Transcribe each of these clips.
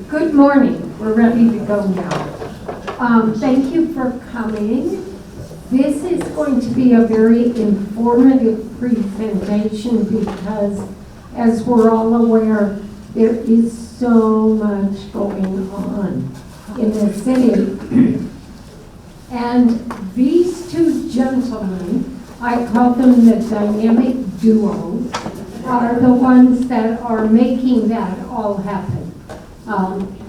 Good morning. We're ready to go now. Thank you for coming. This is going to be a very informative presentation because, as we're all aware, there is so much going on in the city. And these two gentlemen, I call them the dynamic duo, are the ones that are making that all happen.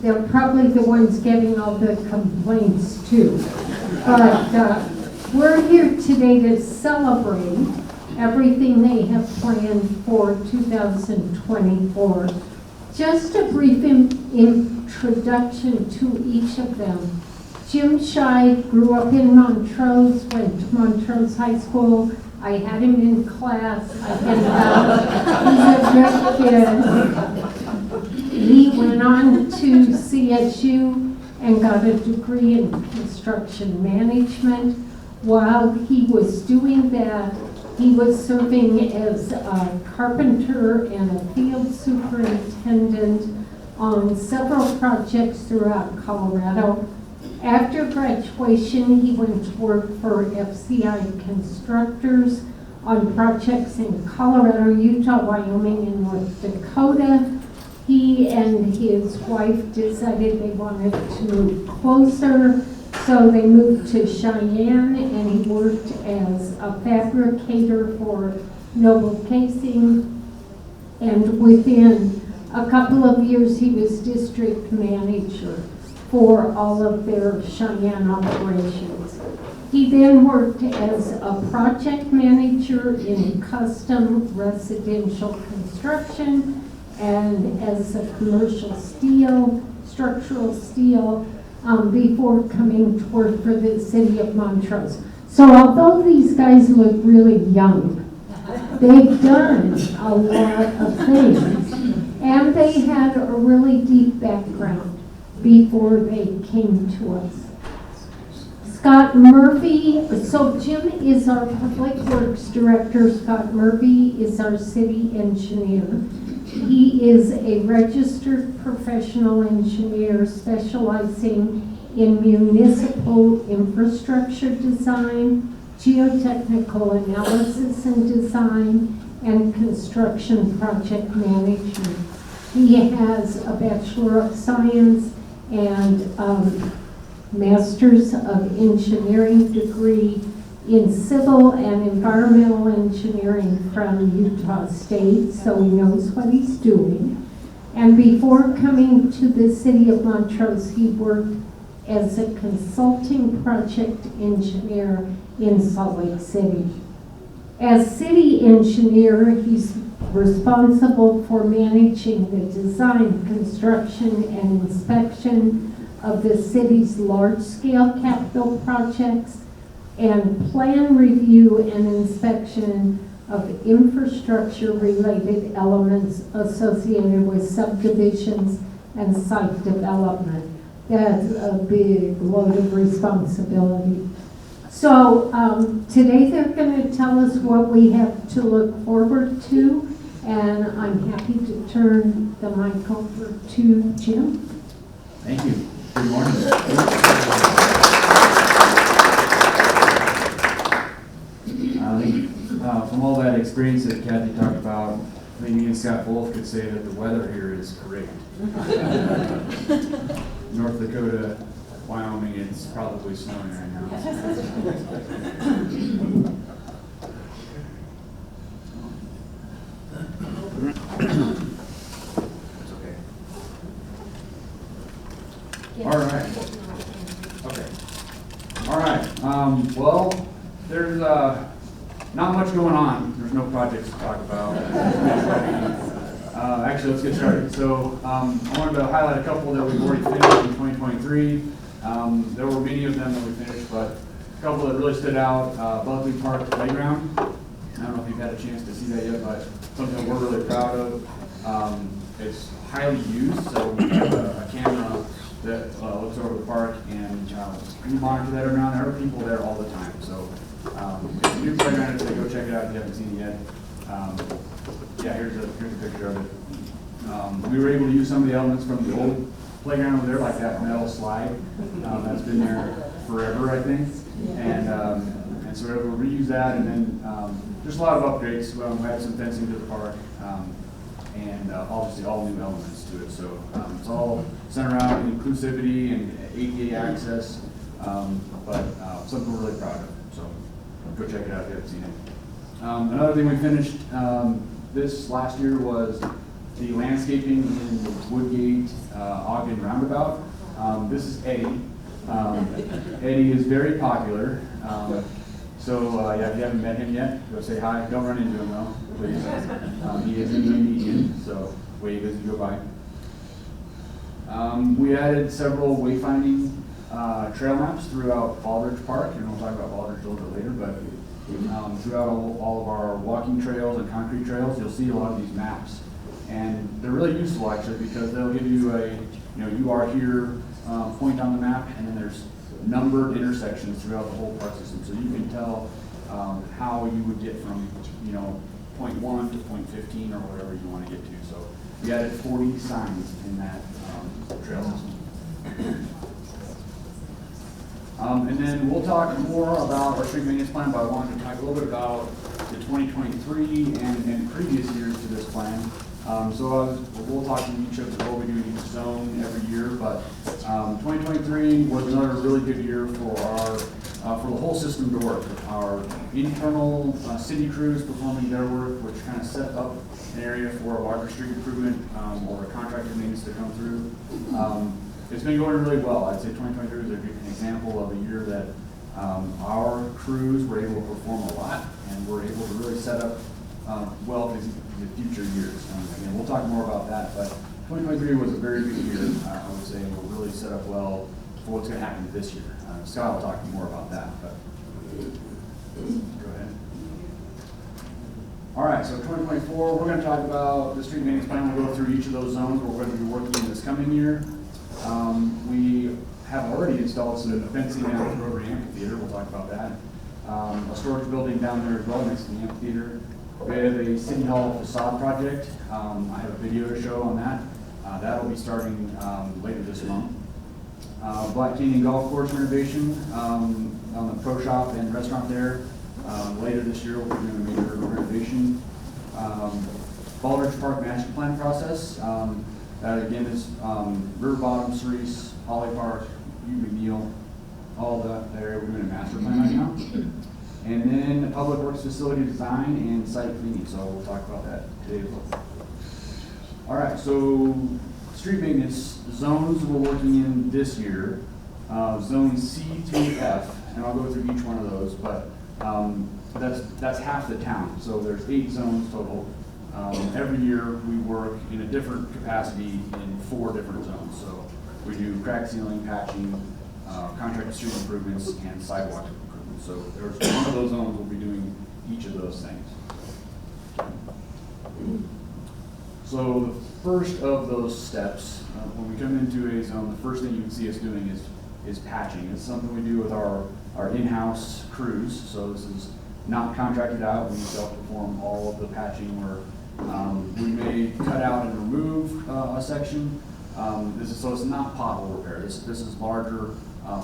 They're probably the ones getting all the complaints too. But we're here today to celebrate everything they have planned for 2024. Just a brief introduction to each of them. Jim Scheid grew up in Montrose, went to Montrose High School. I had him in class. I had he's a good kid. He went on to CSU and got a degree in construction management. While he was doing that, he was serving as a carpenter and a field superintendent on several projects throughout Colorado. After graduation, he went to work for FCI Constructors on projects in Colorado, Utah, Wyoming, and North Dakota. He and his wife decided they wanted to move closer, so they moved to Cheyenne, and he worked as a fabricator for Noble Casing. And within a couple of years, he was district manager for all of their Cheyenne operations. He then worked as a project manager in custom residential construction and as a commercial steel, structural steel, before coming to work for the City of Montrose. So although these guys look really young, they've done a lot of things, and they had a really deep background before they came to us. Scott Murphy, so Jim is our Public Works Director. Scott Murphy is our city engineer. He is a registered professional engineer specializing in municipal infrastructure design, geotechnical analysis and design, and construction project management. He has a Bachelor of Science and Master's of Engineering degree in Civil and Environmental Engineering from Utah State, so he knows what he's doing. And before coming to the City of Montrose, he worked as a consulting project engineer in Salt Lake City. As city engineer, he's responsible for managing the design, construction, and inspection of the city's large-scale capital projects and plan review and inspection of infrastructure-related elements associated with subdivisions and site development. That's a big load of responsibility. So today they're going to tell us what we have to look forward to, and I'm happy to turn the mic over to Jim. Thank you. Good morning. From all that experience that Kathy talked about, I think me and Scott both could say that the weather here is great. North Dakota, Wyoming, it's probably snowing right now. It's okay. All right. Okay. All right. Well, there's not much going on. There's no projects to talk about. Actually, let's get started. So I wanted to highlight a couple that we've already finished in 2023. There were many of them that we finished, but a couple that really stood out. Buckley Park Playground. I don't know if you've had a chance to see that yet, but something we're really proud of. It's highly used, so we have a camera that looks over the park, and we monitor that around. There are people there all the time. So it's a new playground. So go check it out if you haven't seen it yet. Yeah, here's a picture of it. We were able to use some of the elements from the old playground over there, like that metal slide. That's been there forever, I think. And so we were able to reuse that, and then just a lot of upgrades. We had some fencing to the park, and obviously all new elements to it. So it's all centered around inclusivity and ADA access, but something we're really proud of. So go check it out if you haven't seen it. Another thing we finished this last year was the landscaping in the Woodgate Ogden Roundabout. This is Eddie. Eddie is very popular. So yeah, if you haven't met him yet, go say hi. Don't run into him though, please. He is in the median, so wave as you go by. We added several wayfinding trail maps throughout Baldridge Park, and we'll talk about Baldridge a little bit later, but throughout all of our walking trails and concrete trails, you'll see a lot of these maps. And they're really useful actually, because they'll give you a, you are here point on the map, and then there's numbered intersections throughout the whole park system. So you can tell how you would get from, point 1 to point 15 or whatever you want to get to. So we added 40 signs in that trail system. And then we'll talk more about our street maintenance plan, but I wanted to talk a little bit about the 2023 and previous years to this plan. We'll talk in each of what we do in each zone every year, but 2023 was another really good year for the whole system to work. Our internal city crews performing their work, which kind of set up an area for a larger street improvement or a contractor needs to come through. It's been going really well. I'd say 2023 is an example of a year that our crews were able to perform a lot, and we're able to really set up well for the future years. Again, we'll talk more about that, but 2023 was a very good year, I would say, and we're really set up well for what's going to happen this year. Scott will talk more about that, but go ahead. All right, so 2024, we're going to talk about the street maintenance plan. We'll go through each of those zones where we're going to be working in this coming year. We have already installed some fencing down the Rotary Amphitheater. We'll talk about that. A storage building down there as well next to the amphitheater. We have a City Hall facade project. I have a video to show on that. That'll be starting later this month. Black Canyon Golf Course renovation on the pro shop and restaurant there. Later this year, we'll be doing a major renovation. Baldridge Park master plan process. That again is River Bottom, Cerise, Holly Park, McNeil, all that area. We're doing a master plan right now. And then public works facility design and site cleaning. So we'll talk about that today as well. All right, so street maintenance zones we're working in this year, zone C through F, and I'll go through each one of those, but that's half the town. So there's 8 zones total. Every year we work in a different capacity in 4 different zones. So we do crack sealing, patching, contracted street improvements, and sidewalk improvements. So there's one of those zones we'll be doing each of those things. So the first of those steps, when we come into a zone, the first thing you can see us doing is patching. It's something we do with our in-house crews. So this is not contracted out. We self-perform all of the patching work. We may cut out and remove a section. So it's not pothole repair. This is larger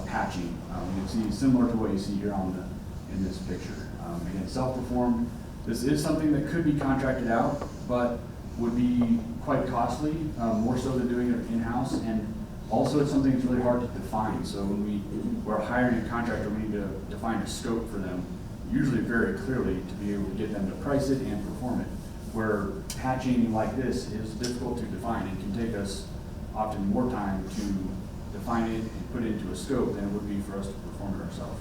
patching. You can see similar to what you see here in this picture. Again, self-performed. This is something that could be contracted out, but would be quite costly, more so than doing it in-house. And also it's something that's really hard to define. So when we're hiring a contractor, we need to define a scope for them, usually very clearly, to be able to get them to price it and perform it. Where patching like this is difficult to define and can take us often more time to define it and put it into a scope than it would be for us to perform it ourselves.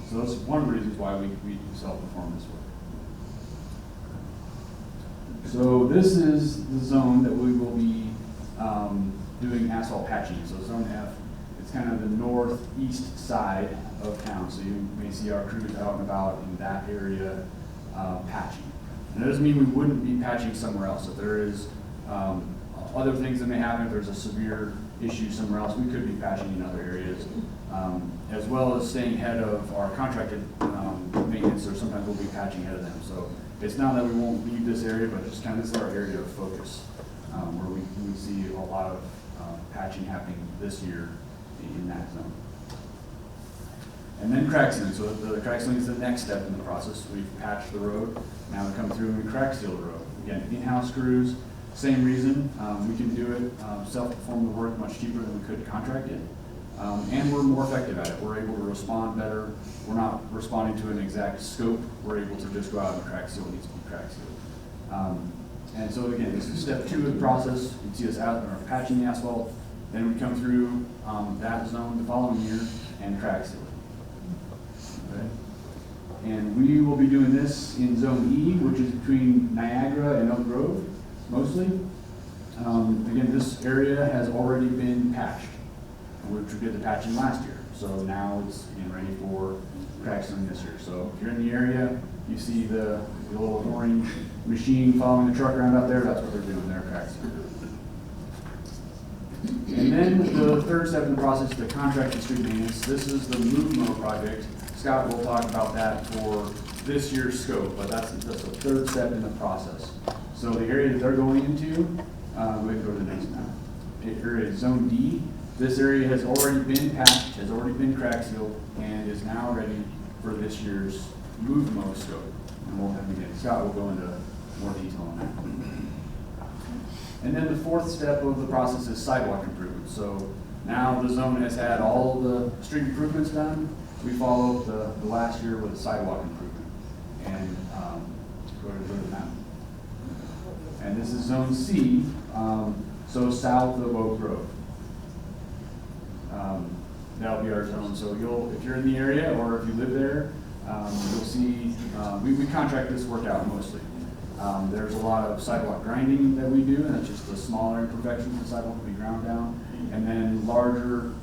So that's one of the reasons why we self-perform this work. So this is the zone that we will be doing asphalt patching. So zone F, it's kind of the northeast side of town. So you may see our crews out and about in that area patching. And that doesn't mean we wouldn't be patching somewhere else. If there is other things that may happen, if there's a severe issue somewhere else, we could be patching in other areas, as well as staying ahead of our contracted maintenance, or sometimes we'll be patching ahead of them. So it's not that we won't leave this area, but just kind of this is our area of focus. we see a lot of patching happening this year in that zone. And then crack sealing. So the crack sealing is the next step in the process. We've patched the road. Now we come through and we crack seal the road. Again, in-house crews, same reason. We can do it, self-perform the work much cheaper than we could contract it. And we're more effective at it. We're able to respond better. We're not responding to an exact scope. We're able to just go out and crack seal what needs to be crack sealed. And so again, this is step 2 of the process. You can see us out there patching the asphalt. Then we come through that zone the following year and crack seal it. Okay? And we will be doing this in zone E, which is between Niagara and Elk Grove, mostly. Again, this area has already been patched, which we did the patching last year. So now it's again ready for crack sealing this year. So if you're in the area, you see the little orange machine following the truck around out there, that's what they're doing, they're crack sealing. And then the third step in the process is the contracted street maintenance. This is the MoveMo project. Scott will talk about that for this year's scope, but that's the third step in the process. So the area that they're going into, go ahead and go to the next map. Area is zone D. This area has already been patched, has already been crack sealed, and is now ready for this year's MoveMo scope. And we'll have again, Scott will go into more detail on that. And then the fourth step of the process is sidewalk improvement. So now the zone has had all the street improvements done. We followed the last year with a sidewalk improvement. And go to the map. And this is zone C, so south of Oak Grove. That'll be our zone. So if you're in the area or if you live there, you'll see, we contract this work out mostly. There's a lot of sidewalk grinding that we do, and that's just the smaller imperfections the sidewalk will be ground down. And then larger,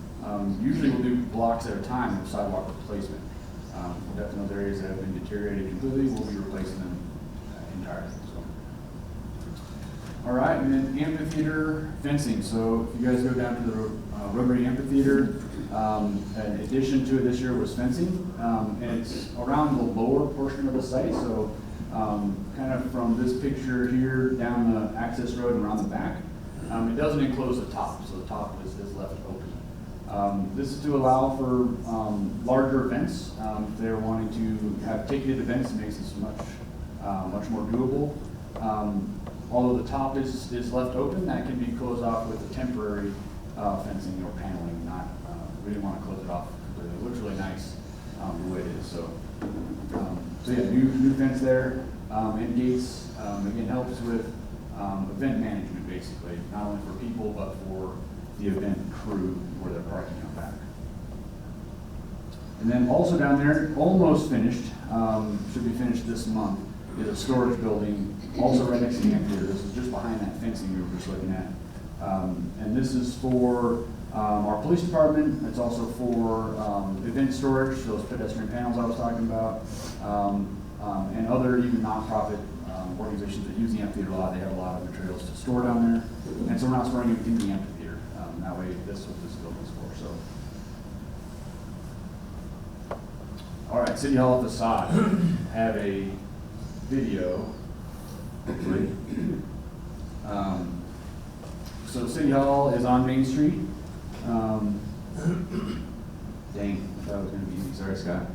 usually we'll do blocks at a time of sidewalk replacement. Definitely those areas that have been deteriorated completely, we'll be replacing them entirely. So. All right, and then amphitheater fencing. So if you guys go down to the Rotary Amphitheater, in addition to it this year was fencing, and it's around the lower portion of the site. So kind of from this picture here down the access road and around the back. It doesn't enclose the top, so the top is left open. This is to allow for larger events. If they're wanting to have ticketed events, it makes this much more doable. Although the top is left open, that can be closed off with a temporary fencing or paneling. We didn't want to close it off completely. It looks really nice the way it is. So yeah, new fence there, and gates. Again, helps with event management basically, not only for people but for the event crew where they're parking out back. And then also down there, almost finished, should be finished this month, is a storage building, also right next to the amphitheater. This is just behind that fencing we were just looking at. And this is for our police department. It's also for event storage, those pedestrian panels I was talking about, and other even nonprofit organizations that use the amphitheater a lot. They have a lot of materials to store down there. And so we're not storing it in the amphitheater. That way, this is what this building's for. So, all right, City Hall facade. Have a video. So City Hall is on Main Street. Dang, I thought it was going to be easy. Sorry, Scott.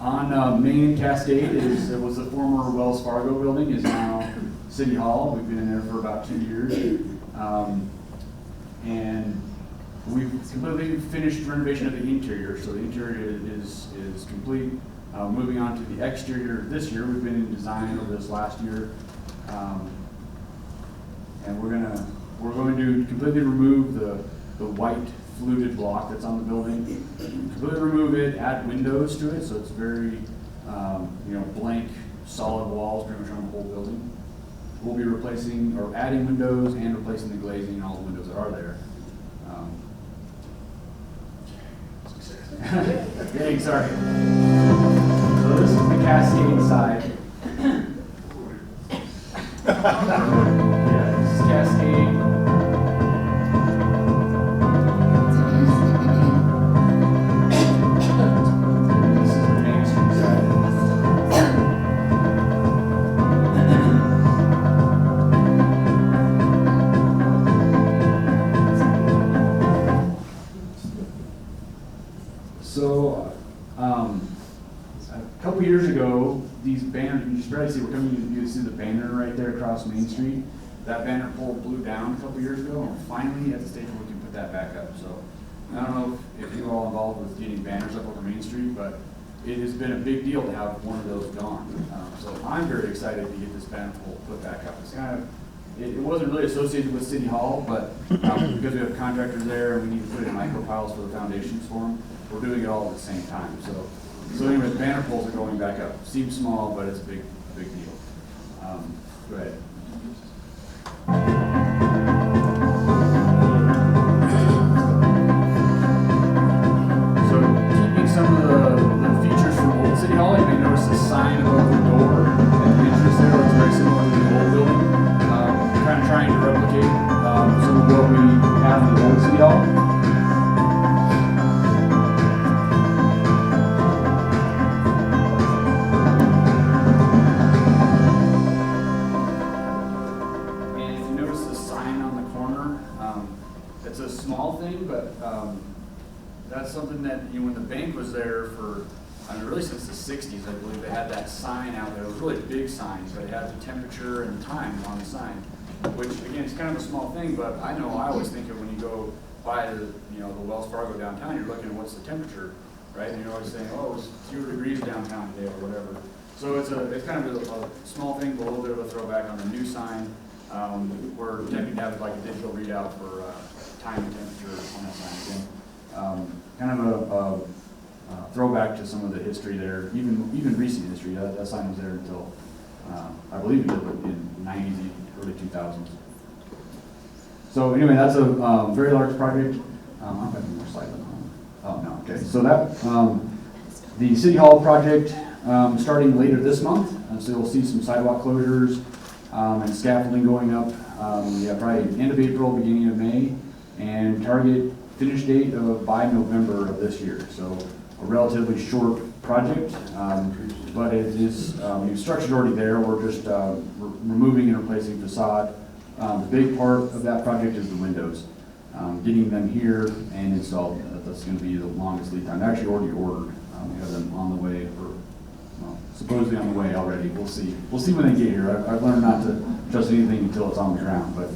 On Main and Cascade, it was the former Wells Fargo building, is now City Hall. We've been in there for about 2 years. And we've completely finished renovation of the interior. So the interior is complete. Moving on to the exterior this year, we've been in design over this last year. And we're going to completely remove the white fluted block that's on the building. Completely remove it, add windows to it, so it's very blank, solid walls pretty much on the whole building. We'll be replacing or adding windows and replacing the glazing and all the windows that are there. Dang, sorry. So this is the Cascade side. Yeah, this is Cascade. This is the Main Street side. should probably see, you see the banner right there across Main Street. That banner pole blew down a couple years ago, and we're finally at the stage where we can put that back up. So I don't know if you're all involved with getting banners up over Main Street, but it has been a big deal to have one of those gone. So I'm very excited to get this banner pole put back up. It's kind of, it wasn't really associated with City Hall, but because we have contractors there and we need to put in micro piles for the foundations for them, we're doing it all at the same time. So anyway, the banner poles are going back up. Seems small, but it's a big deal. Go ahead. So keeping some of the features from old City Hall, you may notice a sign above the door at the entrance there. It's very similar to the old building. Kind of trying to replicate some of what we have in the old City Hall. And if you notice the sign on the corner, it's a small thing, but that's something that, when the bank was there for, really since the 60s, I believe, they had that sign out there. It was really a big sign, but it had the temperature and the time on the sign, which, again, is kind of a small thing, but I know I always think of when you go by the Wells Fargo downtown, you're looking at what's the temperature, right? And you're always saying, oh, it was 0 degrees downtown today or whatever. So it's kind of a small thing, but a little bit of a throwback on the new sign. We're attempting to have like a digital readout for time and temperature on that sign again. Kind of a throwback to some of the history there, even recent history. That sign was there until, I believe, in the 90s, early 2000s. So anyway, that's a very large project. I don't know if I have more slides on. Oh, no, okay. So that, the City Hall project starting later this month. So you'll see some sidewalk closures and scaffolding going up. Probably end of April, beginning of May, and target finish date by November of this year. So a relatively short project, but it is, the structure's already there. We're just removing and replacing facade. The big part of that project is the windows. Getting them here and installed, that's going to be the longest lead time. They're actually already ordered. We have them on the way, or well, supposedly on the way already. We'll see. We'll see when they get here. I've learned not to trust anything until it's on the ground. But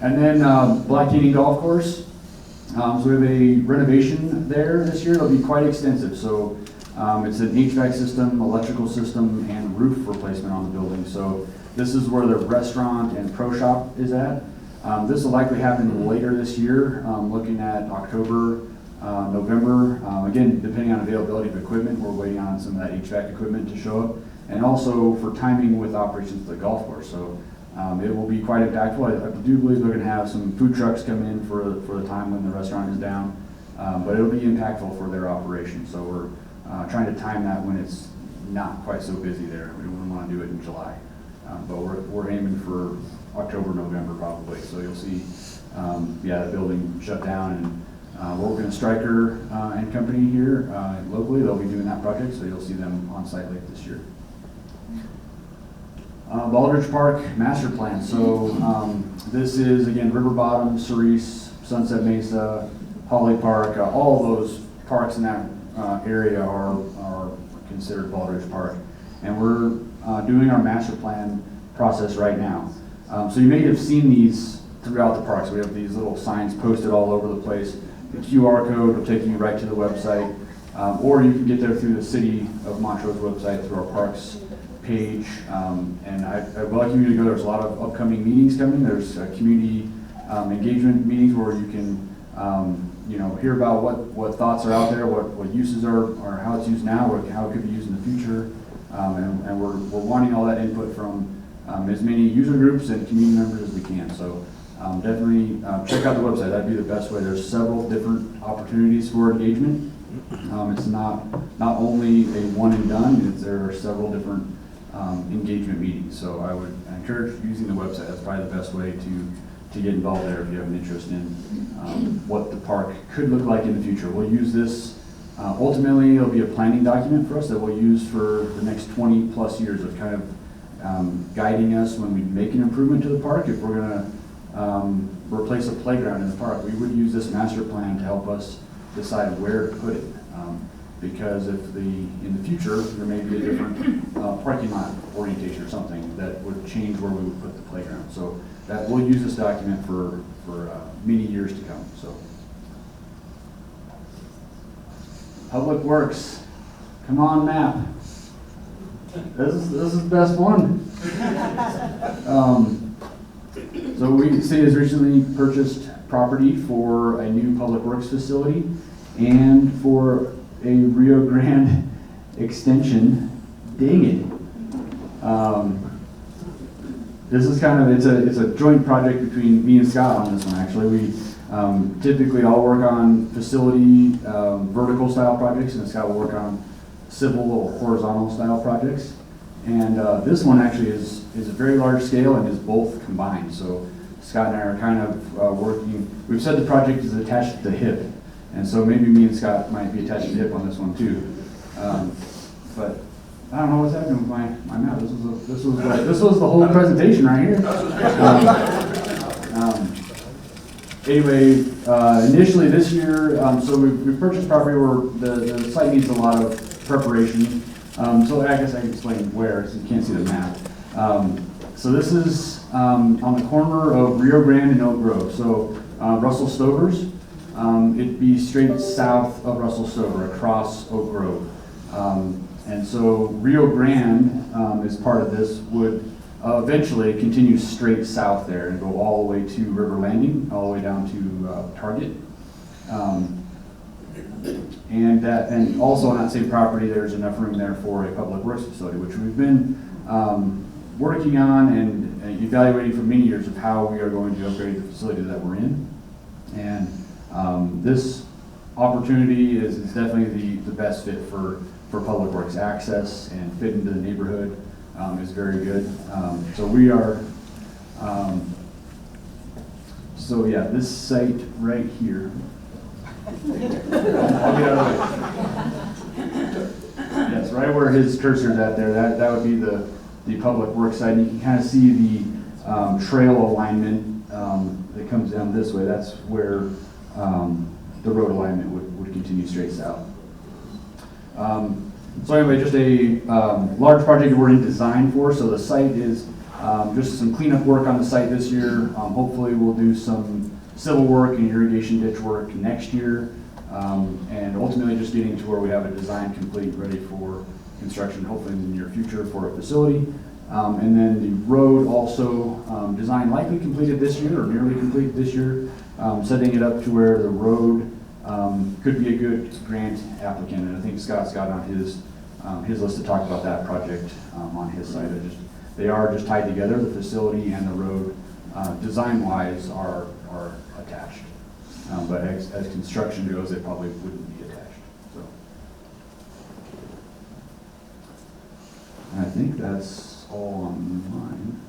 and then Black Canyon Golf Course. So we have a renovation there this year. It'll be quite extensive. So it's an HVAC system, electrical system, and roof replacement on the building. So this is where the restaurant and pro shop is at. This will likely happen later this year, looking at October, November. Again, depending on availability of equipment, we're waiting on some of that HVAC equipment to show up. And also for timing with operations of the golf course. So it will be quite impactful. I do believe they're going to have some food trucks come in for the time when the restaurant is down. But it'll be impactful for their operation. So we're trying to time that when it's not quite so busy there. We don't want to do it in July. But we're aiming for October, November probably. So you'll see, the building shut down, and we're working with Stryker and company here locally. They'll be doing that project, so you'll see them on site late this year. Baldridge Park master plan. So this is again River Bottom, Cerise, Sunset Mesa, Holly Park. All of those parks in that area are considered Baldridge Park, and we're doing our master plan process right now. So you may have seen these throughout the parks. We have these little signs posted all over the place. The QR code will take you right to the website, or you can get there through the City of Montrose website through our parks page. And I'd welcome you to go. There's a lot of upcoming meetings coming. There's community engagement meetings where you can hear about what thoughts are out there, what uses are, or how it's used now, or how it could be used in the future. And we're wanting all that input from as many user groups and community members as we can. So definitely check out the website. That'd be the best way. There's several different opportunities for engagement. It's not only a one and done. There are several different engagement meetings. So I would encourage using the website. That's probably the best way to get involved there if you have an interest in what the park could look like in the future. We'll use this. Ultimately, it'll be a planning document for us that we'll use for the next 20 plus years of kind of guiding us when we make an improvement to the park. If we're going to replace a playground in the park, we would use this master plan to help us decide where to put it. because if in the future, there may be a different parking lot orientation or something that would change where we would put the playground. So that we'll use this document for many years to come. So Public Works, come on, map. This is the best one. So the city has recently purchased property for a new Public Works facility and for a Rio Grande extension. Dang it. This is kind of, it's a joint project between me and Scott on this one, actually. We typically all work on facility vertical style projects, and Scott will work on civil or horizontal style projects. And this one actually is a very large scale and is both combined. So Scott and I are kind of working, we've said the project is attached to the hip. And so maybe me and Scott might be attached to the hip on this one too. But I don't know what's happening with my map. This was the whole presentation right here. Anyway, initially this year, so we purchased property where the site needs a lot of preparation. So I guess I can explain where, so you can't see the map. So this is on the corner of Rio Grande and Oak Grove. So Russell Stover's, it'd be straight south of Russell Stover, across Oak Grove. And so Rio Grande, as part of this, would eventually continue straight south there and go all the way to River Landing, all the way down to Target. And also on that same property, there's enough room there for a public works facility, which we've been working on and evaluating for many years of how we are going to upgrade the facility that we're in. And this opportunity is definitely the best fit for public works. Access and fit into the neighborhood is very good. So we are, so yeah, this site right here. I'll get out of the way. Yes, right where his cursor's at there, that would be the public works side. You can kind of see the trail alignment that comes down this way. That's where the road alignment would continue straight south. So anyway, just a large project we're in design for. So the site is just some cleanup work on the site this year. Hopefully we'll do some civil work and irrigation ditch work next year. And ultimately just getting to where we have a design complete, ready for construction, hopefully in the near future for a facility. And then the road also design likely completed this year or nearly completed this year, setting it up to where the road could be a good grant applicant. And I think Scott's got on his list to talk about that project on his site. They are just tied together. The facility and the road design-wise are attached. But as construction goes, they probably wouldn't be attached. So, and I think that's all on mine.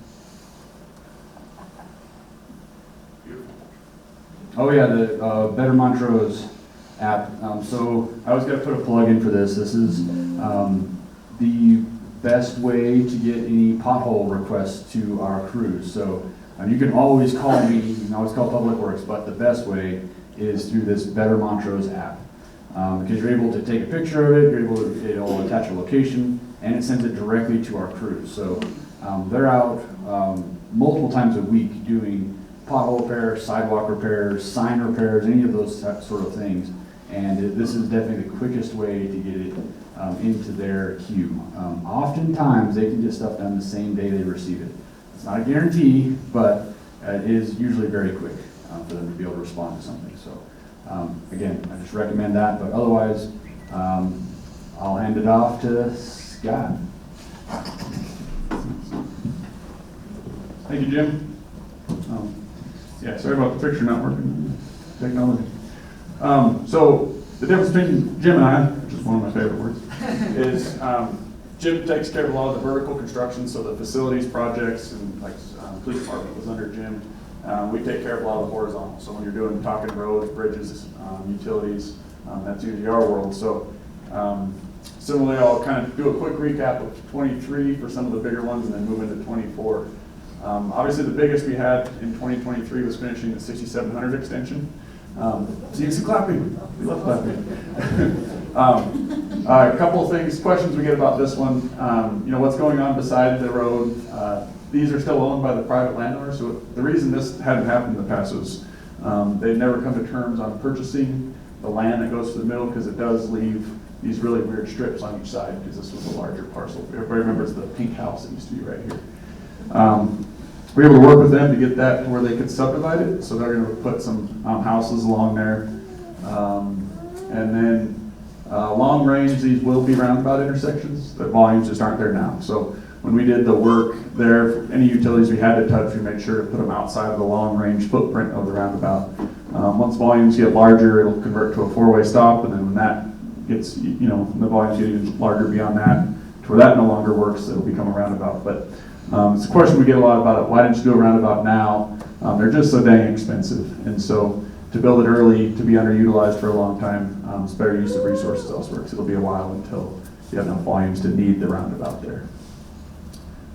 Beautiful. Oh yeah, the Better Montrose app. So I was going to put a plug in for this. This is the best way to get any pothole requests to our crews. So you can always call me, you can always call Public Works, but the best way is through this Better Montrose app. Because you're able to take a picture of it, you're able to, it'll attach a location, and it sends it directly to our crews. So they're out multiple times a week doing pothole repairs, sidewalk repairs, sign repairs, any of those sort of things. And this is definitely the quickest way to get it into their queue. Oftentimes they can get stuff done the same day they receive it. It's not a guarantee, but it is usually very quick for them to be able to respond to something. So again, I just recommend that, but otherwise I'll hand it off to Scott. Thank you, Jim. Yeah, sorry about the picture not working. Technology. So the difference between Jim and I, which is one of my favorite words, is Jim takes care of a lot of the vertical construction, so the facilities projects and like police department was under Jim. We take care of a lot of the horizontal. So when you're talking roads, bridges, utilities, that's usually our world. So similarly, I'll kind of do a quick recap of 23 for some of the bigger ones and then move into 24. Obviously the biggest we had in 2023 was finishing the 6700 extension. So you can see clapping. We love clapping. A couple of things, questions we get about this one. What's going on beside the road? These are still owned by the private landowner, so the reason this hadn't happened in the past was they've never come to terms on purchasing the land that goes to the middle, because it does leave these really weird strips on each side, because this was a larger parcel. Everybody remembers the pink house that used to be right here. We were able to work with them to get that to where they could subdivide it, so they're going to put some houses along there. And then long range, these will be roundabout intersections. The volumes just aren't there now. So when we did the work there, any utilities we had to touch, we made sure to put them outside of the long range footprint of the roundabout. Once volumes get larger, it'll convert to a four-way stop, and then when that gets, the volumes get even larger beyond that, to where that no longer works, it'll become a roundabout. But it's a question we get a lot about it. Why didn't you do a roundabout now? They're just so dang expensive. And so to build it early, to be underutilized for a long time, it's better use of resources elsewhere, because it'll be a while until you have enough volumes to need the roundabout there.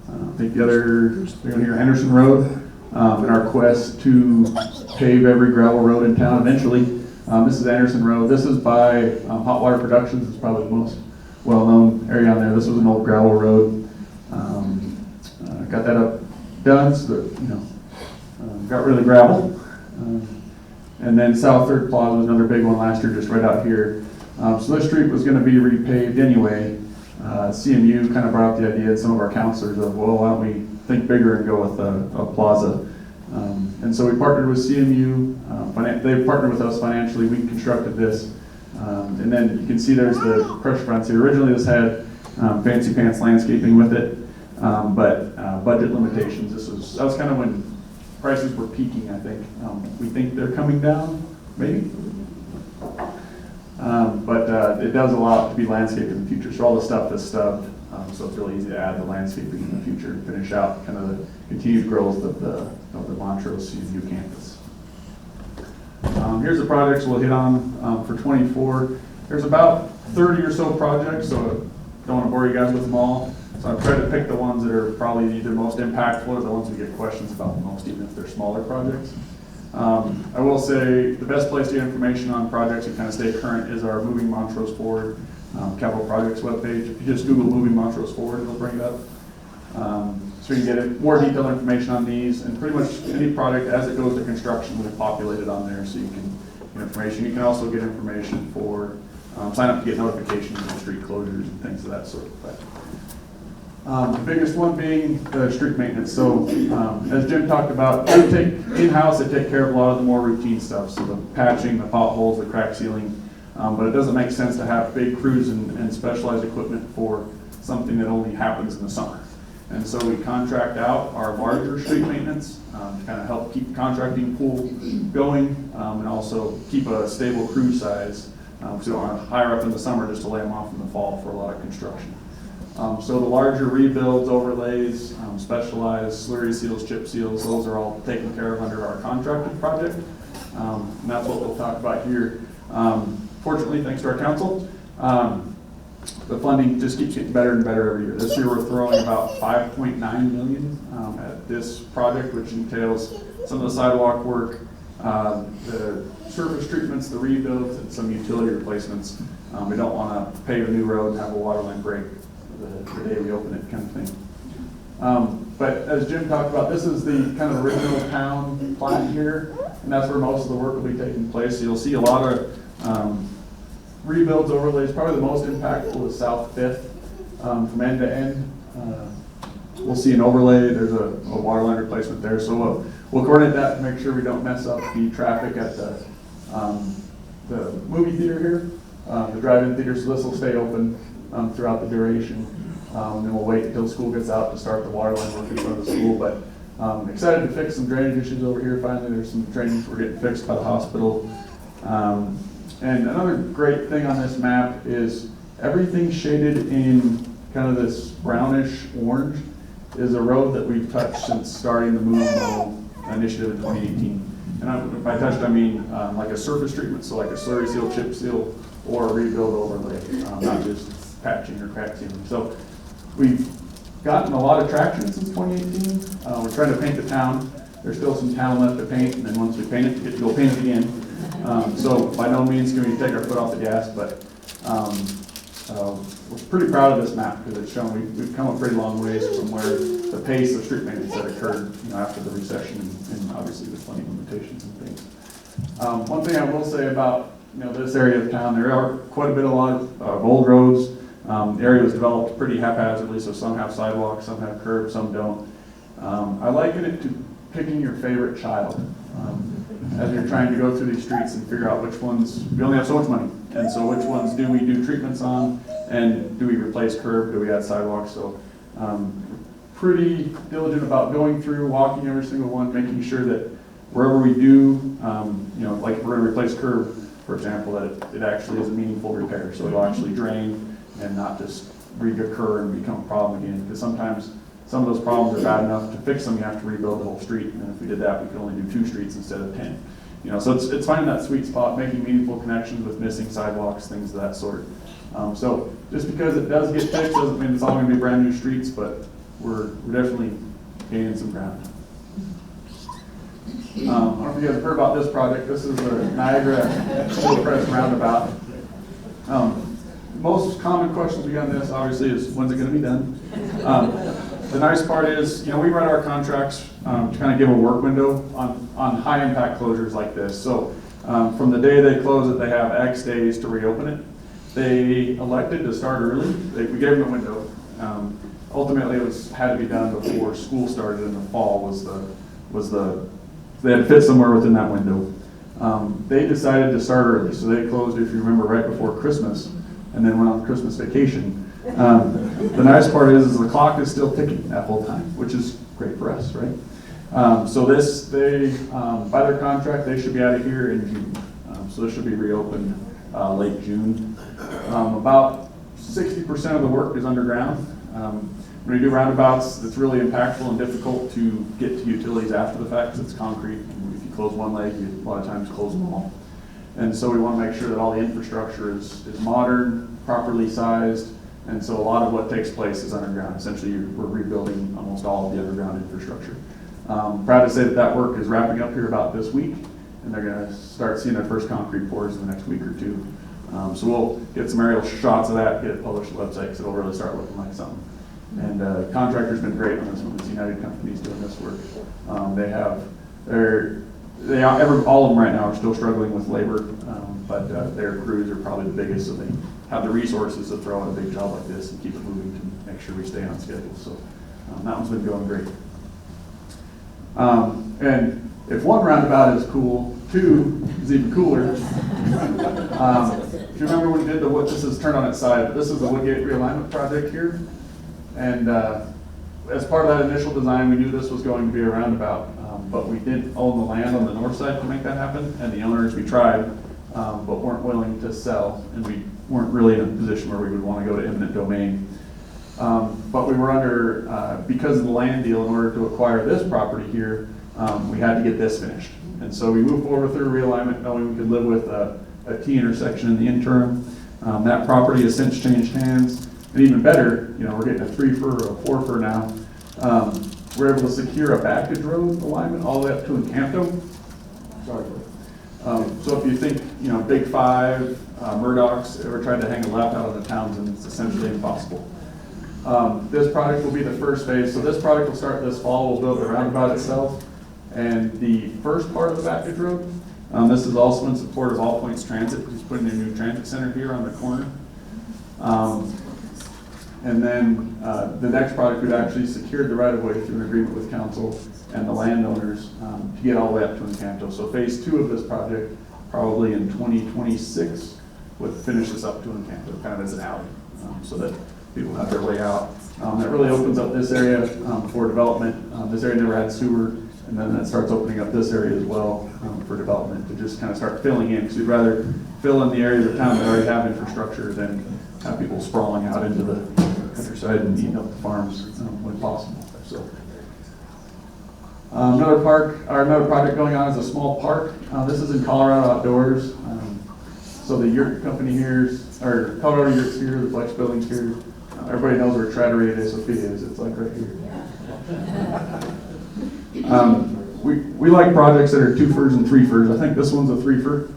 I think the other thing here, Henderson Road, in our quest to pave every gravel road in town eventually. This is Anderson Road. This is by Hot Water Productions. It's probably the most well-known area on there. This was an old gravel road. Got that up done, so that, got rid of the gravel. And then South Third Plaza was another big one last year, just right out here. So this street was going to be repaved anyway. CMU kind of brought up the idea, some of our counselors, of, well, why don't we think bigger and go with a plaza. And so we partnered with CMU. They partnered with us financially. We constructed this. And then you can see there's the crush fronts here. Originally this had fancy pants landscaping with it, but budget limitations. That was kind of when prices were peaking, I think. We think they're coming down, maybe. But it does allow it to be landscaped in the future. So all the stuff is stubbed, so it's really easy to add the landscaping in the future and finish out kind of the continued growth of the Montrose CMU campus. Here's the projects we'll hit on for 24. There's about 30 or so projects, so I don't want to bore you guys with them all. So I've tried to pick the ones that are probably either most impactful or the ones we get questions about the most, even if they're smaller projects. I will say the best place to get information on projects and kind of stay current is our Moving Montrose Forward capital projects webpage. If you just Google Moving Montrose Forward, it'll bring it up. So you can get more detailed information on these, and pretty much any project as it goes to construction will be populated on there, so you can get information. You can also get information for sign up to get notifications of street closures and things of that sort. But the biggest one being the street maintenance. So as Jim talked about, they take in-house, they take care of a lot of the more routine stuff. So the patching, the potholes, the crack sealing. But it doesn't make sense to have big crews and specialized equipment for something that only happens in the summer. And so we contract out our larger street maintenance to kind of help keep the contracting pool going and also keep a stable crew size. So we don't want to hire up in the summer just to lay them off in the fall for a lot of construction. So the larger rebuilds, overlays, specialized slurry seals, chip seals, those are all taken care of under our contracted project. And that's what we'll talk about here. Fortunately, thanks to our council, the funding just keeps getting better and better every year. This year we're throwing about $5.9 million at this project, which entails some of the sidewalk work, the surface treatments, the rebuilds, and some utility replacements. We don't want to pave a new road and have a water line break the day we open it, kind of thing. But as Jim talked about, this is the kind of original town plan here, and that's where most of the work will be taking place. So you'll see a lot of rebuilds, overlays. Probably the most impactful is South 5th from end to end. We'll see an overlay. There's a water line replacement there. So we'll coordinate that to make sure we don't mess up the traffic at the movie theater here, the drive-in theater. So this will stay open throughout the duration. Then we'll wait until school gets out to start the water line work in front of the school. But excited to fix some drainage issues over here. Finally, there's some drainage we're getting fixed by the hospital. And another great thing on this map is everything shaded in kind of this brownish orange is a road that we've touched since starting the MoveMo initiative in 2018. And by touched, I mean like a surface treatment, so like a slurry seal, chip seal, or a rebuild overlay, not just patching or crack sealing. So we've gotten a lot of traction since 2018. We're trying to paint the town. There's still some town left to paint, and then once we paint it, we get to go paint it again. So by no means can we take our foot off the gas, but We're pretty proud of this map because it's shown we've come a pretty long ways from where the pace of street maintenance that occurred, after the recession, and obviously the funding limitations and things. One thing I will say about this area of town, there are quite a lot of old roads. The area was developed pretty haphazardly, so some have sidewalks, some have curbs, some don't. I liken it to picking your favorite child. As you're trying to go through these streets and figure out which ones, we only have so much money, and so which ones do we do treatments on, and do we replace curb, do we add sidewalks? So pretty diligent about going through, walking every single one, making sure that wherever we do, like if we're going to replace curb, for example, that it actually is a meaningful repair, so it'll actually drain and not just reoccur and become a problem again, because sometimes some of those problems are bad enough to fix them, you have to rebuild the whole street, and if we did that, we could only do 2 streets instead of 10. So it's finding that sweet spot, making meaningful connections with missing sidewalks, things of that sort. So just because it does get fixed doesn't mean it's all going to be brand new streets, but we're definitely gaining some ground. I don't know if you guys have heard about this project. This is the Niagara Full Press Roundabout. Most common questions we get on this, obviously, is when's it going to be done? The nice part is, we write our contracts to kind of give a work window on high impact closures like this. So from the day they close it, they have X days to reopen it. They elected to start early. We gave them a window. Ultimately, it had to be done before school started in the fall. They had to fit somewhere within that window. They decided to start early, so they closed, if you remember, right before Christmas, and then went on Christmas vacation. The nice part is the clock is still ticking that whole time, which is great for us, right? So by their contract, they should be out of here in June. So this should be reopened late June. About 60% of the work is underground. When we do roundabouts, it's really impactful and difficult to get to utilities after the fact because it's concrete. And if you close one leg, you a lot of times close them all. And so we want to make sure that all the infrastructure is modern, properly sized, and so a lot of what takes place is underground. Essentially, we're rebuilding almost all of the underground infrastructure. Proud to say that work is wrapping up here about this week, and they're going to start seeing their first concrete pours in the next week or 2. So we'll get some aerial shots of that, get it published on the website, because it'll really start looking like something. And contractor's been great on this one. It's United Companies doing this work. All of them right now are still struggling with labor, but their crews are probably the biggest, so they have the resources to throw in a big job like this and keep it moving to make sure we stay on schedule. So that one's been going great. And if one roundabout is cool, 2 is even cooler. If you remember when we did this is turned on its side, but this is the Woodgate realignment project here. And as part of that initial design, we knew this was going to be a roundabout, but we didn't own the land on the north side to make that happen, and the owners, we tried, but weren't willing to sell, and we weren't really in a position where we would want to go to eminent domain. But we were under, because of the land deal, in order to acquire this property here, we had to get this finished. And so we moved forward through realignment, knowing we could live with a T intersection in the interim. That property has since changed hands. And even better, we're getting a 3-fur or a 4-fur now. We're able to secure a backage road alignment all the way up to Encanto. Sorry. So if you think, Big 5, Murdoch's ever tried to hang a left out of the towns, and it's essentially impossible. This project will be the first phase. So this project will start this fall. We'll build the roundabout itself. And the first part of the backage road, this is also in support of All Points Transit. He's putting a new transit center here on the corner. And then the next project, we've actually secured the right-of-way through an agreement with council and the landowners to get all the way up to Encanto. So phase 2 of this project, probably in 2026, would finish this up to Encanto, kind of as an alley, so that people have their way out. That really opens up this area for development. This area never had sewer, and then that starts opening up this area as well for development to just kind of start filling in, because we'd rather fill in the areas of town that already have infrastructure than have people sprawling out into the countryside and eating up the farms when possible. So another project going on is a small park. This is in Colorado Outdoors. So the yurt company here, or Colorado Yurt's here, the Flex Building's here. Everybody knows where Trattoria de Sofia is. It's like right here. We like projects that are 2-furs and 3-furs. I think this one's a 3-fur.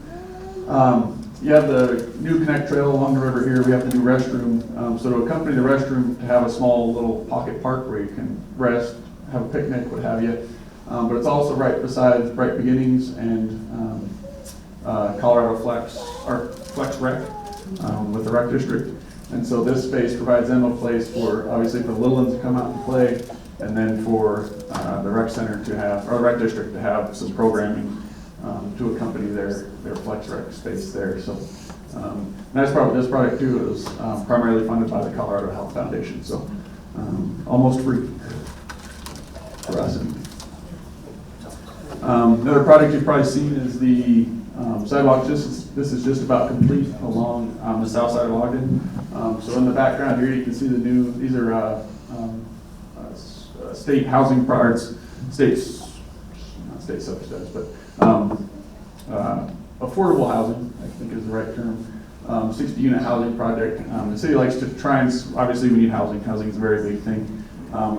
you have the new connect trail along the river here. We have the new restroom. So to accompany the restroom, to have a small little pocket park where you can rest, have a picnic, what have you. But it's also right beside Bright Beginnings and Colorado Flex Rec with the rec district. And so this space provides them a place for, obviously, for the little ones to come out and play, and then for the rec center to have, or the rec district to have some programming to accompany their Flex Rec space there. So this project too is primarily funded by the Colorado Health Foundation, so almost free for us. Another project you've probably seen is the sidewalk. This is just about complete along the south side of Ogden. So in the background here, you can see these are state housing products, not state subsidized, but affordable housing, I think is the right term. 60-unit housing project. The city likes to try and, obviously we need housing. Housing is a very big thing.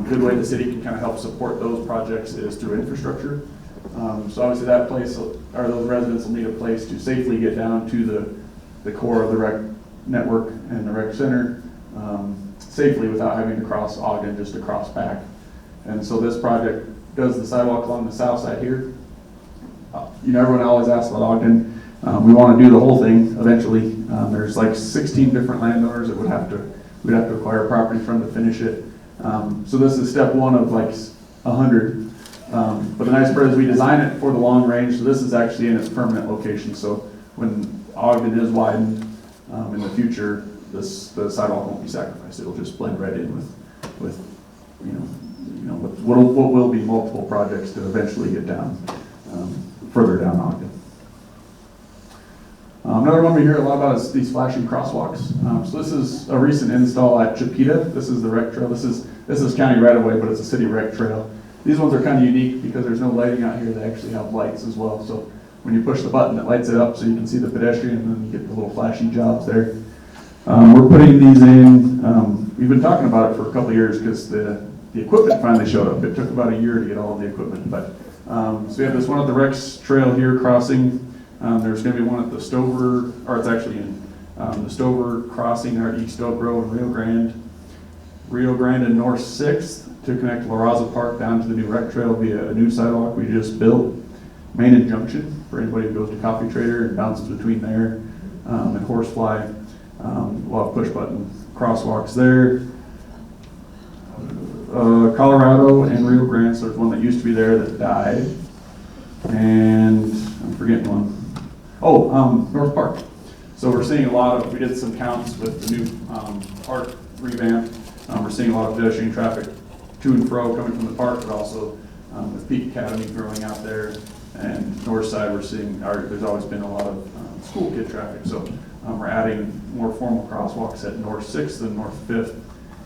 Good way the city can kind of help support those projects is through infrastructure. So obviously that place, or those residents will need a place to safely get down to the core of the rec network and the rec center safely without having to cross Ogden just to cross back. And so this project does the sidewalk along the south side here. Everyone always asks about Ogden. We want to do the whole thing eventually. There's like 16 different landowners that we'd have to acquire property from to finish it. So this is step one of like 100. But the nice part is we design it for the long range, so this is actually in its permanent location. So when Ogden is widened in the future, the sidewalk won't be sacrificed. It'll just blend right in with what will be multiple projects to eventually get down further down Ogden. Another one we hear a lot about is these flashing crosswalks. So this is a recent install at Chipeta. This is the rec trail. This is county right away, but it's a city rec trail. These ones are kind of unique because there's no lighting out here. They actually have lights as well. So when you push the button, it lights it up so you can see the pedestrian, and then you get the little flashing jobs there. We're putting these in. We've been talking about it for a couple of years because the equipment finally showed up. It took about a year to get all of the equipment, but so we have this one at the Rex Trail here crossing. There's going to be one at the Stover, or it's actually in the Stover crossing there at East Oak Road, Rio Grande and North 6th to connect La Raza Park down to the new rec trail via a new sidewalk we just built. Main and Junction for anybody who goes to Coffee Trader and bounces between there and Horsefly. We'll have push button crosswalks there. Colorado and Rio Grande, so there's one that used to be there that died. And I'm forgetting one. North Park. So we're seeing a lot of, we did some counts with the new park revamp. We're seeing a lot of pedestrian traffic to and fro coming from the park, but also with Peak Academy growing out there. And north side, we're seeing, there's always been a lot of school kid traffic. So we're adding more formal crosswalks at North 6th and North 5th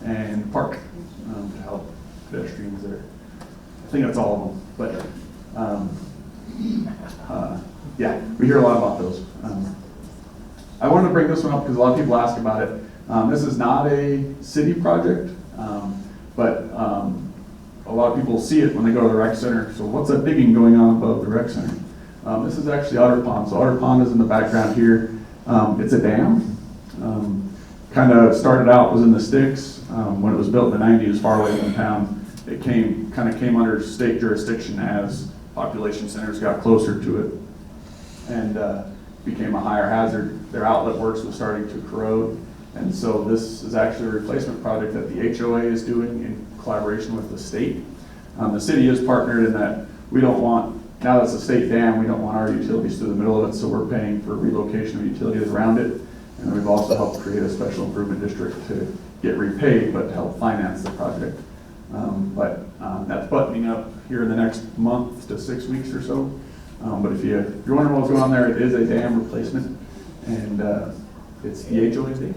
and Park to help pedestrians there. I think that's all of them, but yeah, we hear a lot about those. I wanted to bring this one up because a lot of people ask about it. This is not a city project, but a lot of people see it when they go to the rec center. So what's that digging going on above the rec center? This is actually Otter Pond. So Otter Pond is in the background here. It's a dam. Kind of started out, was in the sticks. When it was built in the 90s, far away from town, it came under state jurisdiction as population centers got closer to it and became a higher hazard. Their outlet works was starting to corrode. And so this is actually a replacement project that the HOA is doing in collaboration with the state. The city is partnered in that we don't want, now that it's a state dam, we don't want our utilities through the middle of it, so we're paying for relocation of utilities around it. And we've also helped create a special improvement district to get repaid, but to help finance the project. That's buttoning up here in the next month to 6 weeks or so. But if you're wondering what's going on there, it is a dam replacement, and it's the HOA's dam.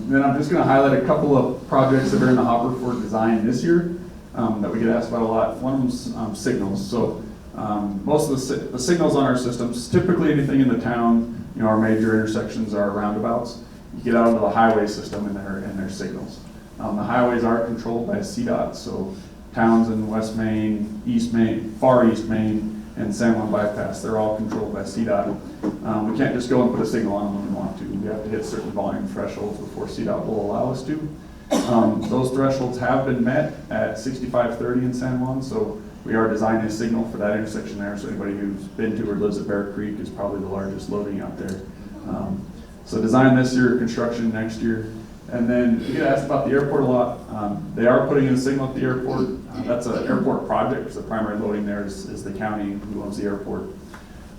Then I'm just going to highlight a couple of projects that are in the hopper for design this year that we get asked about a lot. One of them's signals. So most of the signals on our systems, typically anything in the town, our major intersections are roundabouts. You get out into the highway system and their signals. The highways are controlled by CDOT, so towns in West Main, East Main, far East Main, and San Juan bypass. They're all controlled by CDOT. We can't just go and put a signal on them when we want to. We have to hit certain volume thresholds before CDOT will allow us to. Those thresholds have been met at 6530 in San Juan, so we are designing a signal for that intersection there. So anybody who's been to or lives at Bear Creek is probably the largest loading out there. So design this year, construction next year. And then you get asked about the airport a lot. They are putting in a signal at the airport. That's an airport project, because the primary loading there is the county who owns the airport.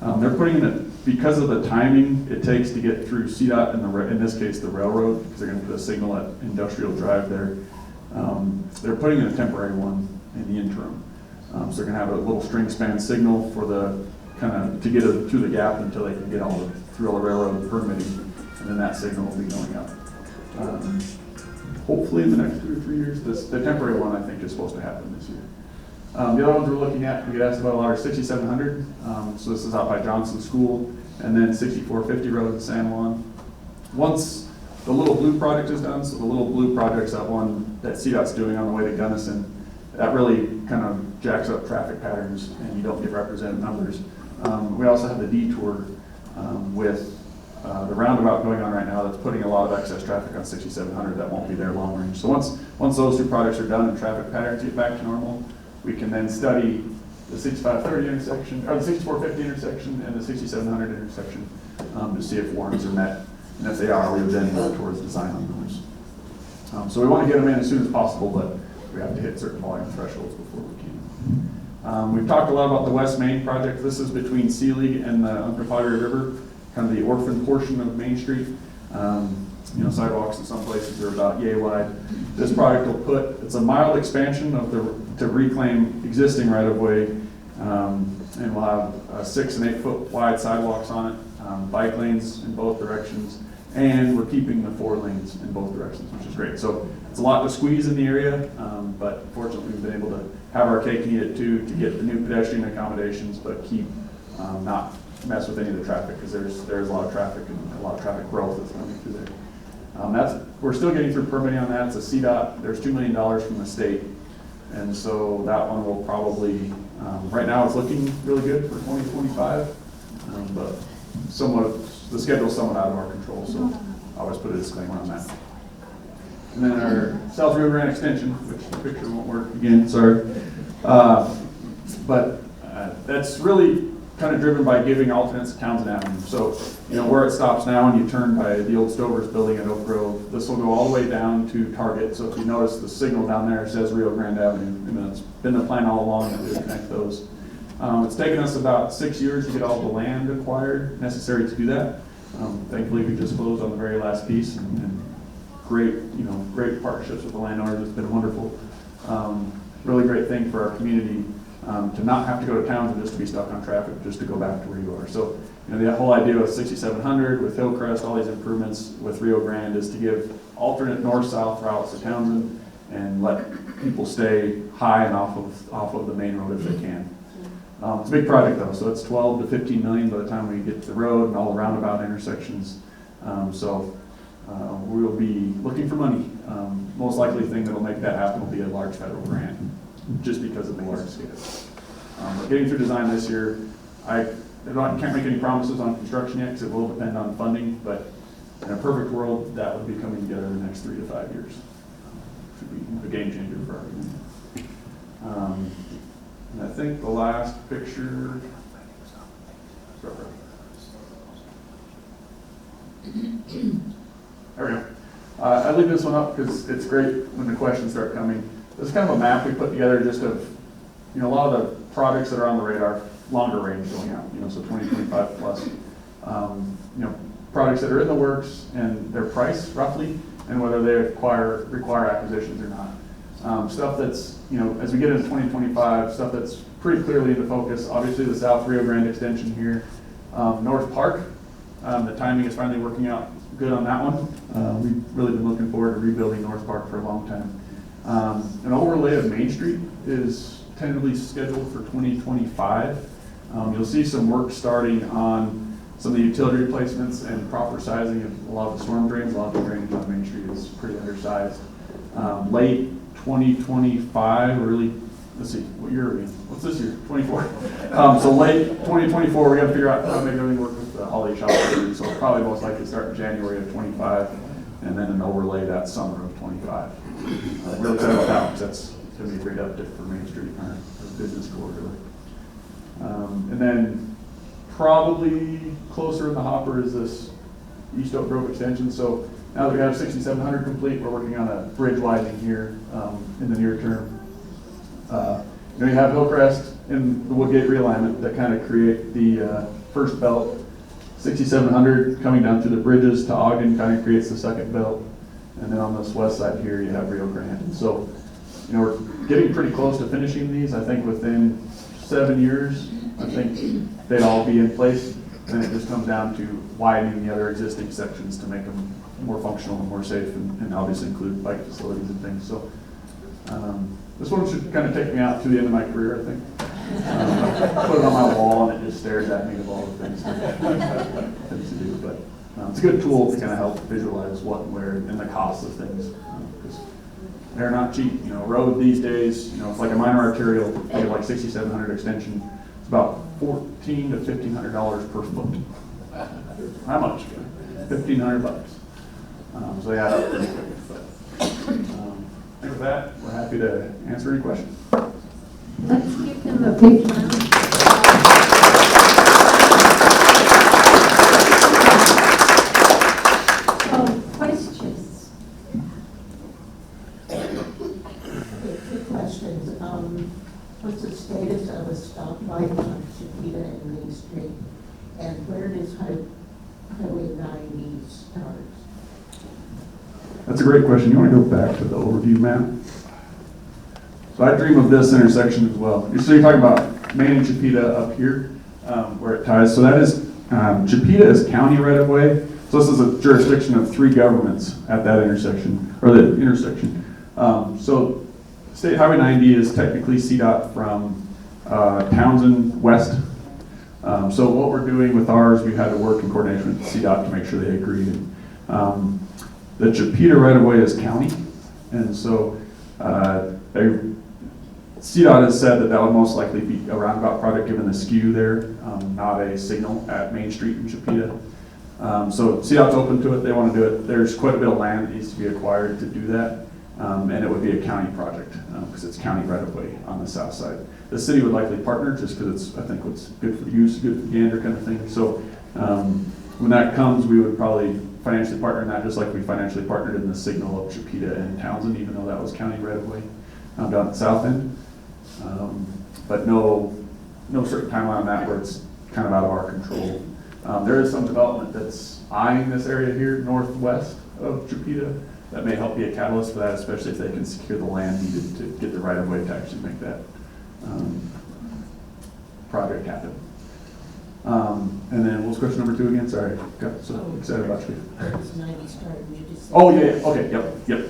They're putting in it because of the timing it takes to get through CDOT and in this case the railroad, because they're going to put a signal at Industrial Drive there. They're putting in a temporary one in the interim. So they're going to have a little string span signal for the to get it through the gap until they can get through all the railroad permitting, and then that signal will be going up. Hopefully in the next 2 or 3 years. The temporary one I think is supposed to happen this year. The other ones we're looking at, we get asked about a lot, are 6700. So this is out by Johnson School, and then 6450 Road in San Juan. Once the little blue project is done, so the little blue project's that one that CDOT's doing on the way to Gunnison, that really kind of jacks up traffic patterns and you don't get represented numbers. We also have the detour with the roundabout going on right now that's putting a lot of excess traffic on 6700 that won't be there long range. So once those two projects are done and traffic patterns get back to normal, we can then study the 6530 intersection, or the 6450 intersection and the 6700 intersection to see if warrants are met. And if they are, we would then move towards design on those. So we want to get them in as soon as possible, but we have to hit certain volume thresholds before we can. We've talked a lot about the West Main project. This is between Sealy and the Uncompahgre River, kind of the orphan portion of Main Street. Sidewalks in some places are about yay wide. This project will it's a mild expansion of to reclaim existing right of way, and we'll have 6 and 8 foot wide sidewalks on it, bike lanes in both directions, and we're keeping the 4 lanes in both directions, which is great. So it's a lot to squeeze in the area, but fortunately we've been able to have our cake and eat it too, to get the new pedestrian accommodations, but keep not mess with any of the traffic, because there's a lot of traffic and a lot of traffic growth that's coming through there. We're still getting through permitting on that. It's a CDOT. There's $2 million from the state, and so that one will probably, right now it's looking really good for 2025, but the schedule's somewhat out of our control, so I always put a disclaimer on that. And then our South Rio Grande extension, which the picture won't work again, sorry. But that's really kind of driven by giving alternates to Townsend Avenue. So, where it stops now and you turn by the old Stover's building at Oak Grove, this will go all the way down to Target. So if you notice the signal down there says Rio Grande Avenue, and it's been the plan all along that we would connect those. It's taken us about 6 years to get all the land acquired necessary to do that. Thankfully, we just closed on the very last piece, and great partnerships with the landowners. It's been wonderful. Really great thing for our community to not have to go to Townsend just to be stuck on traffic, just to go back to where you are. So, the whole idea with 6700, with Hillcrest, all these improvements with Rio Grande is to give alternate north-south routes to Townsend and let people stay high and off of the main road if they can. It's a big project though, so it's 12 to 15 million by the time we get to the road and all the roundabout intersections. We will be looking for money. Most likely thing that will make that happen will be a large federal grant, just because of the large scale. We're getting through design this year. I can't make any promises on construction yet, because it will depend on funding, but in a perfect world, that would be coming together in the next 3 to 5 years. Should be a game changer for our community. And I think the last picture, there we go. I leave this one up because it's great when the questions start coming. This is kind of a map we put together just of, a lot of the projects that are on the radar, longer range going out, so 2025 plus. Projects that are in the works and their price roughly, and whether they require acquisitions or not. Stuff that's, as we get into 2025, stuff that's pretty clearly into focus. Obviously the South Rio Grande extension here. North Park, the timing is finally working out good on that one. We've really been looking forward to rebuilding North Park for a long time. An overlay of Main Street is tentatively scheduled for 2025. You'll see some work starting on some of the utility replacements and proper sizing of a lot of the storm drains. A lot of the drainage on Main Street is pretty undersized. Late 2025, early let's see, what year are we in? What's this year? 24. So late 2024, we got to figure out how to make everything work with the holiday shopping. So we'll probably most likely start in January of 25, and then an overlay that summer of 25. Really excited about that because that's going to be a great update for Main Street, our business corridor. And then probably closer in the hopper is this East Oak Grove extension. So now that we have 6700 complete, we're working on a bridge widening here in the near term. You have Hillcrest and the Woodgate realignment that kind of create the first belt. 6700 coming down through the bridges to Ogden kind of creates the second belt. And then on this west side here, you have Rio Grande. And so, we're getting pretty close to finishing these. I think within 7 years, I think they'd all be in place. And it just comes down to widening the other existing sections to make them more functional and more safe, and obviously include bike facilities and things. So this one should kind of take me out to the end of my career, I think. Put it on my wall and it just stares at me of all the things to do. But it's a good tool to kind of help visualize what and where and the cost of things. Because they're not cheap. Road these days, it's like a minor arterial, think of like 6700 extension. It's about $1,400 to $1,500 per foot. How much? $1,500. So they add up pretty quick. But, I think with that, we're happy to answer any questions. Let's give them a big round. Questions? Two questions. What's the status of a stoplight on Chiquita and Main Street? And where does Highway 90 start? That's a great question. You want to go back to the overview map? So I dream of this intersection as well. So you're talking about Main and Chiquita up here, where it ties. So that is, Chiquita is county right of way. So this is a jurisdiction of 3 governments at that intersection, or the intersection. So State Highway 90 is technically CDOT from Townsend west. So what we're doing with ours, we had to work in coordination with CDOT to make sure they agreed. The Chiquita right of way is county, and so CDOT has said that would most likely be a roundabout project given the skew there, not a signal at Main Street in Chiquita. So CDOT's open to it, they want to do it. There's quite a bit of land that needs to be acquired to do that, and it would be a county project because it's county right of way on the south side. The city would likely partner just because it's, I think, what's good for the use, good for the gander kind of thing. So when that comes, we would probably financially partner in that, just like we financially partnered in the signal of Chiquita and Townsend, even though that was county right of way down at the south end. But no certain timeline on that where it's kind of out of our control. There is some development that's eyeing this area here northwest of Chiquita that may help be a catalyst for that, especially if they can secure the land needed to get the right of way to actually make that project happen. And then what was question number 2 again? Sorry, got so excited about you. Where does 90 start? You just said Oh yeah, okay, yep. Okay.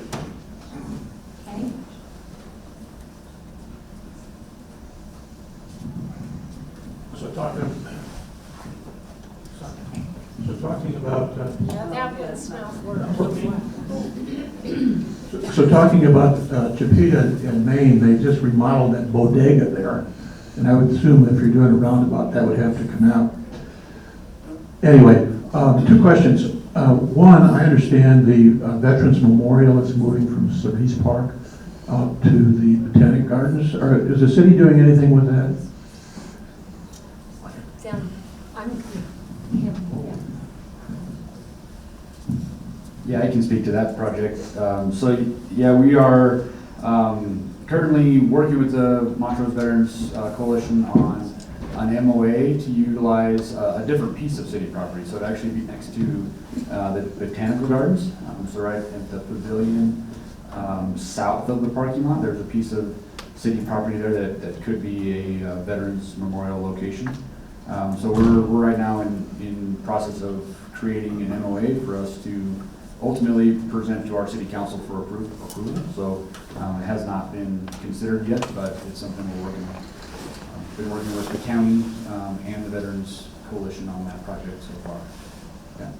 So talking about Chiquita in Maine, they just remodeled that bodega there, and I would assume if you're doing a roundabout, that would have to come out. Anyway, 2 questions. One, I understand the Veterans Memorial is moving from Cerise Park out to the Botanic Gardens. Is the city doing anything with that? Yeah, I can speak to that project. We are currently working with the Montrose Veterans Coalition on an MOA to utilize a different piece of city property. So it'd actually be next to the Botanical Gardens. So right at the pavilion south of the parking lot, there's a piece of city property there that could be a Veterans Memorial location. So we're right now in process of creating an MOA for us to ultimately present to our city council for approval. So it has not been considered yet, but it's something we're working on. Been working with the county and the Veterans Coalition on that project so far. Yeah.